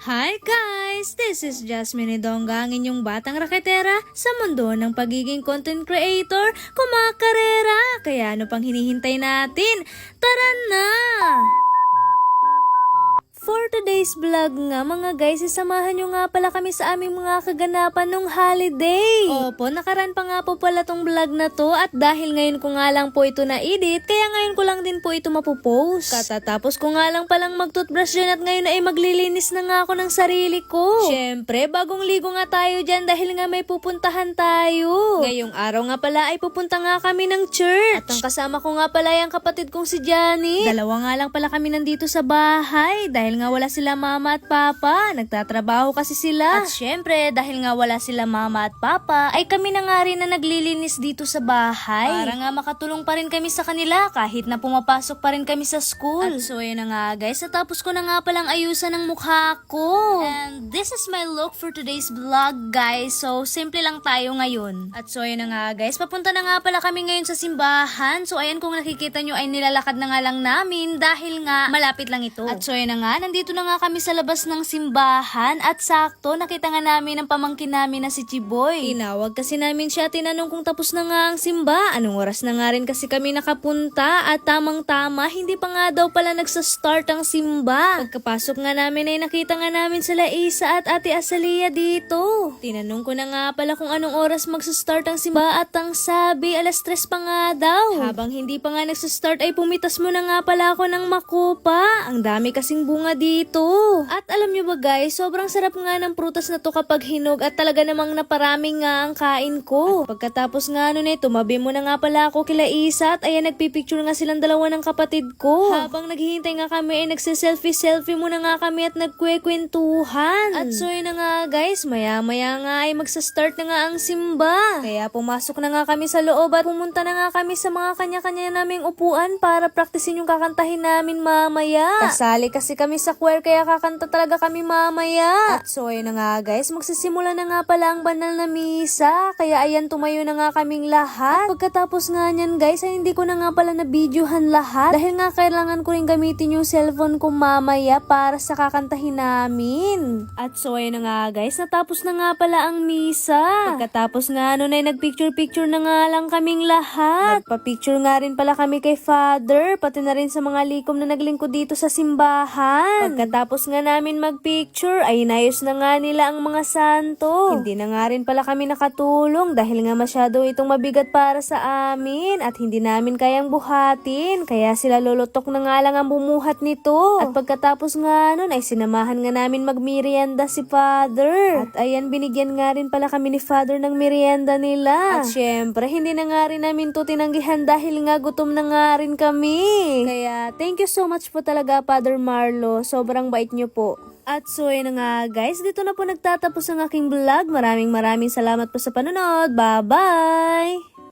Hi guys! This is Jasmine Idonga, ang inyong batang raketera sa mundo ng pagiging content creator, kumakarera. Kaya ano pang hinihintay natin? Tara na! For today's vlog nga mga guys, isamahan nyo nga pala kami sa aming mga kaganapan nung holiday. Opo, nakaraan pa nga po pala tong vlog na to at dahil ngayon ko nga lang po ito na-edit, kaya ngayon ko lang din po ito mapopost. Katatapos ko nga lang palang mag-toothbrush dyan at ngayon ay maglilinis na nga ako ng sarili ko. Syempre, bagong ligo nga tayo dyan dahil nga may pupuntahan tayo. Ngayong araw nga pala ay pupunta nga kami ng church. At ang kasama ko nga pala yung kapatid kong si Johnny. Dalawa nga lang pala kami nandito sa bahay dahil nga wala sila mama at papa, nagtatrabaho kasi sila. At syempre, dahil nga wala sila mama at papa, ay kami na nga rin na naglilinis dito sa bahay. Para nga makatulong pa rin kami sa kanila kahit na pumapasok pa rin kami sa school. At so yun na nga guys, natapos ko na nga palang ayusan ng mukha ko. And this is my look for today's vlog guys. So simple lang tayo ngayon. At so yun na nga guys, papunta na nga pala kami ngayon sa simbahan. So ayan, kung nakikita nyo ay nilalakad na nga lang namin dahil nga malapit lang ito. At so yun na nga, nandito na nga kami sa labas ng simbahan at sakto nakita nga namin ang pamangkin namin na si Chiboy. Tinawag kasi namin siya, tinanong kung tapos na nga ang simba. Anong oras na nga rin kasi kami nakapunta at tamang-tama hindi pa nga daw pala nagsa-start ang simba. Pagkapasok nga namin ay nakita nga namin sila Isa at Ate Azalia dito. Tinanong ko na nga pala kung anong oras magsa-start ang simba at ang sabi 3:00 pa nga daw. Habang hindi pa nga nagsa-start ay pumitas mo na nga pala ako ng makopa. Ang dami kasing bunga dito. At alam nyo ba guys, sobrang sarap nga ng prutas na to kapag hinog at talaga namang naparami nga ang kain ko. At pagkatapos nga nun tumabi mo na nga pala ako kila Isa at ayan nagpipicture nga silang dalawa ng kapatid ko. Habang naghihintay nga kami ay nagse-selfie muna nga kami at nagkwekwentuhan. At so yun na nga guys, maya-maya nga ay magsa-start na nga ang simba. Kaya pumasok na nga kami sa loob at pumunta na nga kami sa mga kanya-kanya naming upuan para praktisin yung kakantahin namin mamaya. Kasali kasi kami sa choir kaya kakanta talaga kami mamaya. At so ayun na nga guys, magsisimula na nga pala ang banal na misa. Kaya ayan, tumayo na nga kaming lahat. At pagkatapos nga nyan guys, ay hindi ko na nga pala na-videohan lahat. Dahil nga kailangan ko rin gamitin yung cellphone ko mamaya para sa kakantahin namin. At so ayun na nga guys, natapos na nga pala ang misa. Pagkatapos nga nun ay nagpicture-picture na nga lang kaming lahat. Nagpa-picture nga rin pala kami kay Father, pati na rin sa mga likom na naglingkod dito sa simbahan. Pagkatapos nga namin magpicture ay inayos na nga nila ang mga santo. Hindi na nga rin pala kami nakatulong dahil nga masyado itong mabigat para sa amin at hindi namin kayang buhatin. Kaya sila lolotok na nga lang ang bumuhat nito. At pagkatapos nga nun ay sinamahan nga namin magmerienda si Father. At ayan, binigyan nga rin pala kami ni Father ng merienda nila. At syempre, hindi na nga rin namin to tinanggihan dahil nga gutom na nga rin kami. Kaya thank you so much po talaga Father Marlo. Sobrang bait nyo po. At so yun na nga guys, dito na po nagtatapos ang aking vlog. Maraming salamat po sa panonood. Bye-bye!